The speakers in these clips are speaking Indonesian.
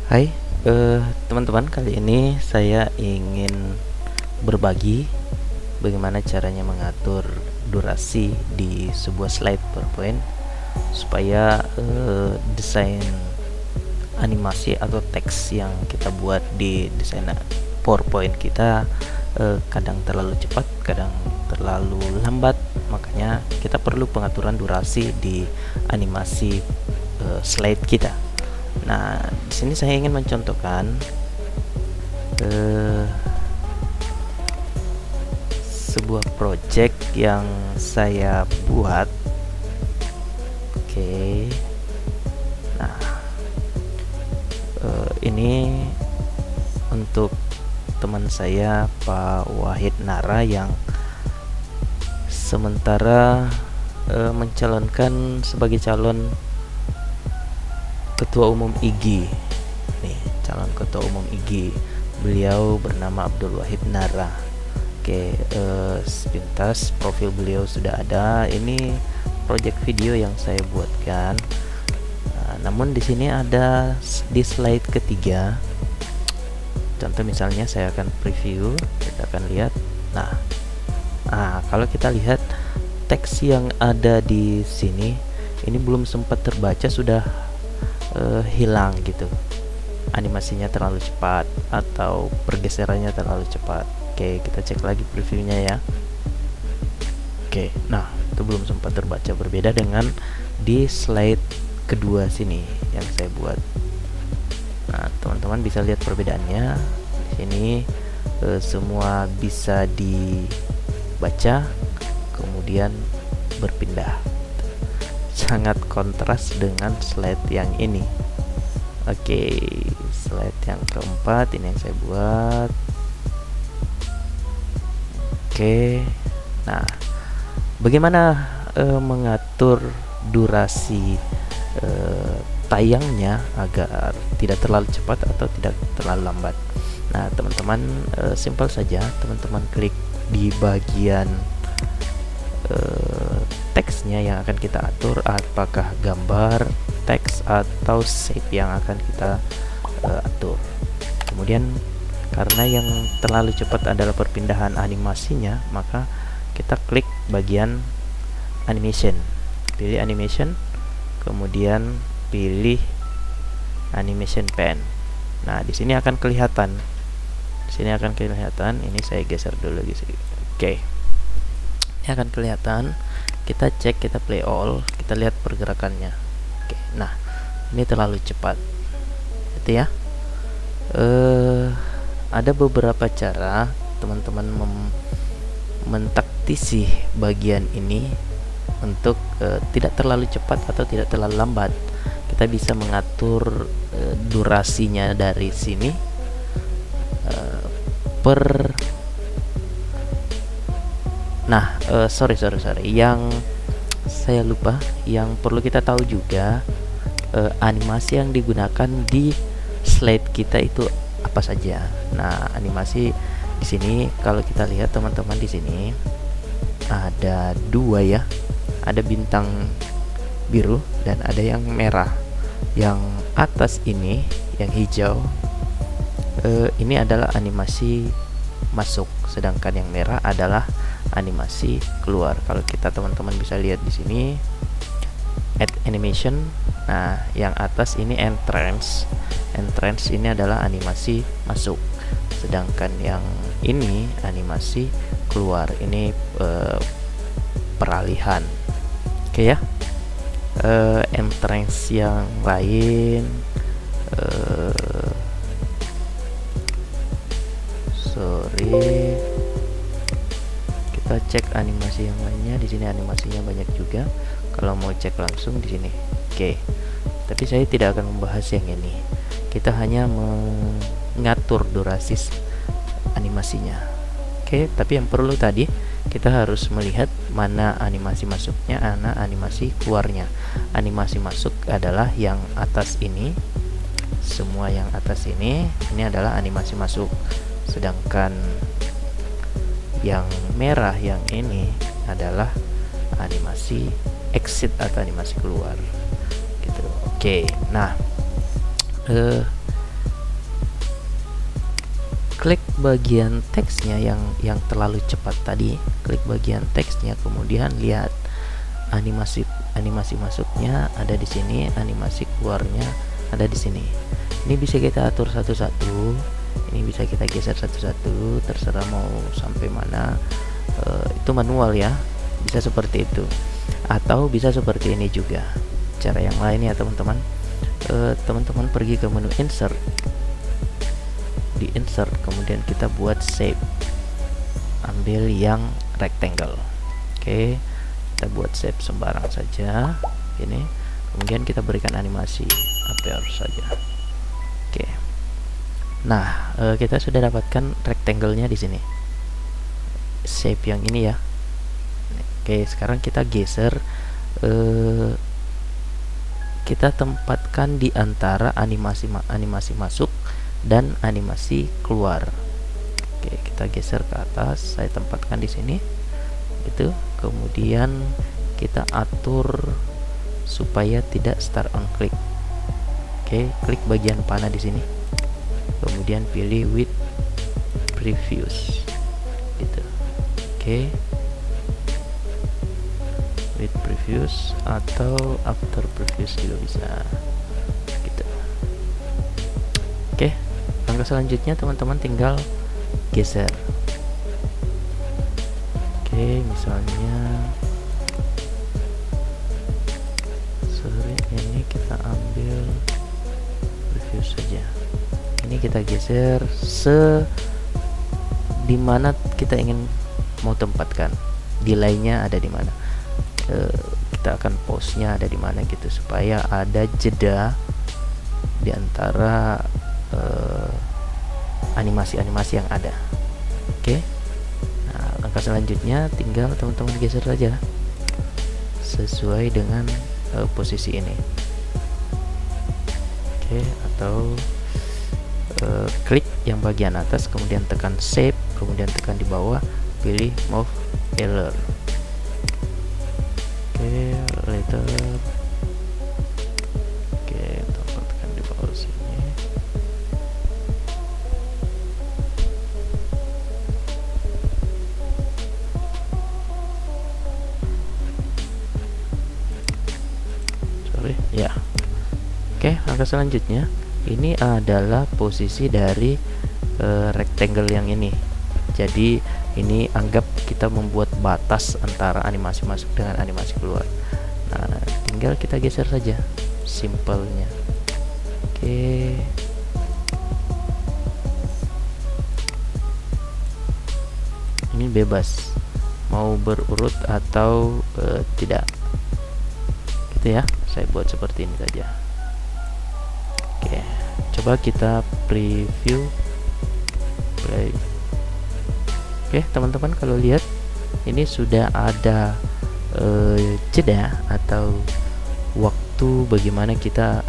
Hai, teman-teman, kali ini saya ingin berbagi bagaimana caranya mengatur durasi di sebuah slide PowerPoint supaya desain animasi atau teks yang kita buat di desain PowerPoint kita kadang terlalu cepat, kadang terlalu lambat. Makanya kita perlu pengaturan durasi di animasi slide kita. Nah, di sini saya ingin mencontohkan sebuah project yang saya buat. Oke. Nah, ini untuk teman saya Pak Wahid Nara yang sementara mencalonkan sebagai calon Ketua Umum IG. Nih, calon Ketua Umum IG. Beliau bernama Abdul Wahid Nara. Oke, sepintas profil beliau sudah ada. Ini project video yang saya buatkan. Namun di sini ada di slide ketiga. Contoh misalnya saya akan preview, kita akan lihat. Nah, kalau kita lihat teks yang ada di sini, ini belum sempat terbaca sudah hilang gitu, animasinya terlalu cepat atau pergeserannya terlalu cepat. Oke, kita cek lagi previewnya ya. Oke, nah itu belum sempat terbaca, berbeda dengan di slide kedua sini yang saya buat. Nah, teman-teman bisa lihat perbedaannya di sini. Semua bisa dibaca kemudian berpindah, sangat kontras dengan slide yang ini. Oke, slide yang keempat ini yang saya buat. Oke, nah bagaimana mengatur durasi tayangnya agar tidak terlalu cepat atau tidak terlalu lambat? Nah, teman-teman, simpel saja, teman-teman klik di bagian teksnya yang akan kita atur, apakah gambar, teks, atau shape yang akan kita atur. Kemudian karena yang terlalu cepat adalah perpindahan animasinya, maka kita klik bagian animation, pilih animation, kemudian pilih animation pen. Nah, di sini akan kelihatan. Ini saya geser dulu guys. Oke. Ini akan kelihatan. Kita cek, kita play all, kita lihat pergerakannya. Oke, nah ini terlalu cepat, gitu ya. Ada beberapa cara teman-teman mentaktisi bagian ini untuk tidak terlalu cepat atau tidak terlalu lambat. Kita bisa mengatur durasinya dari sini sorry, yang saya lupa, yang perlu kita tahu juga, animasi yang digunakan di slide kita itu apa saja. Nah, animasi di sini kalau kita lihat teman-teman, di sini ada dua ya, ada bintang biru dan ada yang merah. Yang atas ini yang hijau, ini adalah animasi masuk, sedangkan yang merah adalah animasi keluar. Kalau kita teman-teman bisa lihat di sini add animation. Nah, yang atas ini entrance ini adalah animasi masuk, sedangkan yang ini animasi keluar. Ini peralihan. Oke ya. Entrance yang lain, kita cek animasi yang lainnya. Di sini animasinya banyak juga. Kalau mau cek langsung di sini. Oke. Tapi saya tidak akan membahas yang ini. Kita hanya mengatur durasi animasinya. Oke, tapi yang perlu tadi kita harus melihat mana animasi masuknya, mana animasi keluarnya. Animasi masuk adalah yang atas ini. Semua yang atas ini adalah animasi masuk. Sedangkan yang merah yang ini adalah animasi exit atau animasi keluar gitu. Oke, nah bagian teksnya yang terlalu cepat tadi, klik bagian teksnya, kemudian lihat animasi masuknya ada di sini, animasi keluarnya ada di sini. Ini bisa kita atur satu-satu, ini bisa kita geser satu-satu, terserah mau sampai mana. Itu manual ya, bisa seperti itu, atau bisa seperti ini juga. Cara yang lain ya teman-teman, teman-teman pergi ke menu insert, di insert kemudian kita buat shape, ambil yang rectangle. Oke, kita buat shape sembarang saja ini, kemudian kita berikan animasi appear saja. Oke, nah kita sudah dapatkan rectangle-nya di sini, shape yang ini ya. Oke, sekarang kita geser, kita tempatkan di antara animasi masuk dan animasi keluar. Oke, kita geser ke atas, saya tempatkan di sini itu, kemudian kita atur supaya tidak start on click. Oke, klik bagian panah di sini, kemudian pilih with previews gitu. Oke, with previews atau after previews juga bisa gitu. Oke, langkah selanjutnya teman-teman tinggal geser. Oke, misalnya ini kita ambil preview saja, ini kita geser dimana kita ingin mau tempatkan, delay-nya ada di mana, kita akan pause-nya ada di mana gitu, supaya ada jeda di antara animasi-animasi yang ada. Oke, nah langkah selanjutnya tinggal teman-teman geser saja sesuai dengan posisi ini. Oke, atau klik yang bagian atas, kemudian tekan shape, kemudian tekan di bawah, pilih move error. Oke, later. Oke, tempatkan di bawah sini. Sorry ya. Oke, langkah selanjutnya ini adalah posisi dari rectangle yang ini. Jadi ini anggap kita membuat batas antara animasi masuk dengan animasi keluar. Nah, tinggal kita geser saja, simpelnya. Oke, ini bebas mau berurut atau tidak gitu ya. Saya buat seperti ini saja. Oke, coba kita preview play. Oke teman-teman, kalau lihat ini sudah ada jeda atau waktu bagaimana kita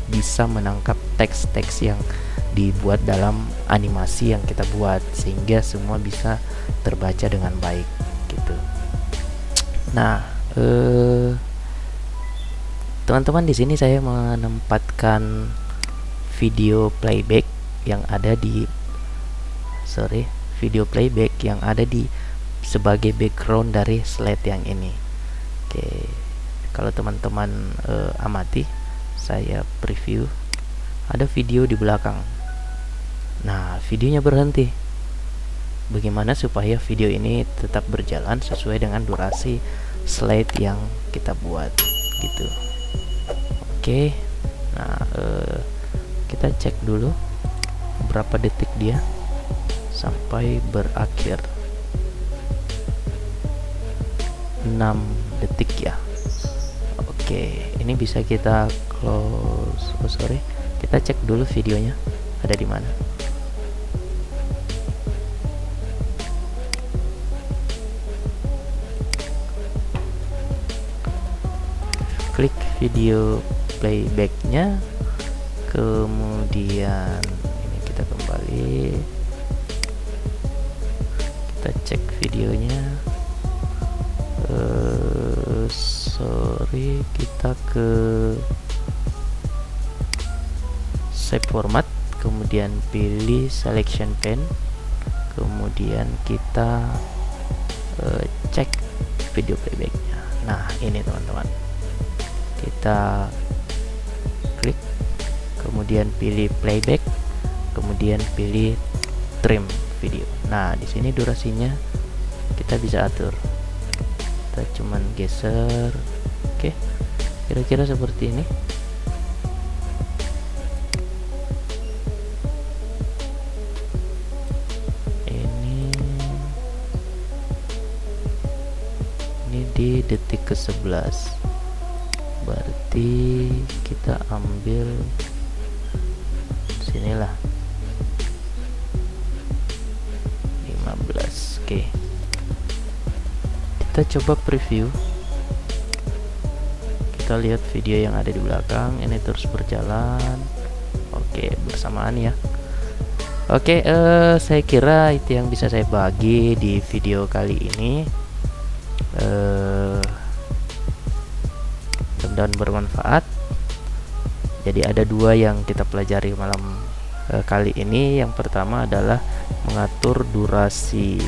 bisa menangkap teks-teks yang dibuat dalam animasi yang kita buat, sehingga semua bisa terbaca dengan baik gitu. Nah, teman-teman, di sini saya menempatkan video playback yang ada di video playback yang ada di sebagai background dari slide yang ini. Oke, kalau teman-teman amati, saya preview, ada video di belakang. Nah, videonya berhenti. Bagaimana supaya video ini tetap berjalan sesuai dengan durasi slide yang kita buat gitu. Oke, nah kita cek dulu berapa detik dia sampai berakhir. 6 detik ya. Oke, ini bisa kita close. Kita cek dulu videonya ada di mana. Klik video playbacknya, kemudian ini kita kembali, kita cek videonya. Kita ke save format, kemudian pilih selection pane, kemudian kita cek video playbacknya. Nah ini teman-teman, kita klik, kemudian pilih playback, kemudian pilih trim video. Nah di sini durasinya kita bisa atur, kita cuman geser. Oke, kira-kira seperti ini. Ini di detik ke-11, berarti kita ambil sinilah 15. Oke, kita coba preview, kita lihat video yang ada di belakang ini terus berjalan. Oke, bersamaan ya. Oke, saya kira itu yang bisa saya bagi di video kali ini. Mudah-mudahan bermanfaat. Jadi ada dua yang kita pelajari malam kali ini. Yang pertama adalah mengatur durasi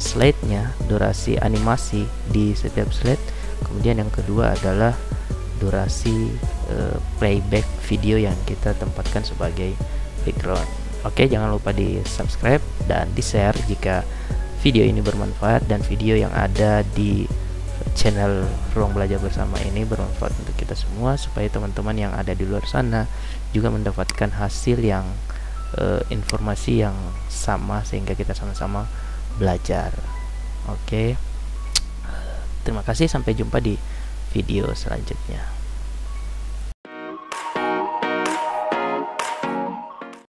slide-nya, durasi animasi di setiap slide. Kemudian yang kedua adalah durasi playback video yang kita tempatkan sebagai background. Oke, jangan lupa di subscribe dan di share jika video ini bermanfaat, dan video yang ada di channel Ruang Belajar Bersama ini bermanfaat untuk kita semua, supaya teman-teman yang ada di luar sana juga mendapatkan hasil yang informasi yang sama, sehingga kita sama-sama belajar. Oke, terima kasih, sampai jumpa di video selanjutnya.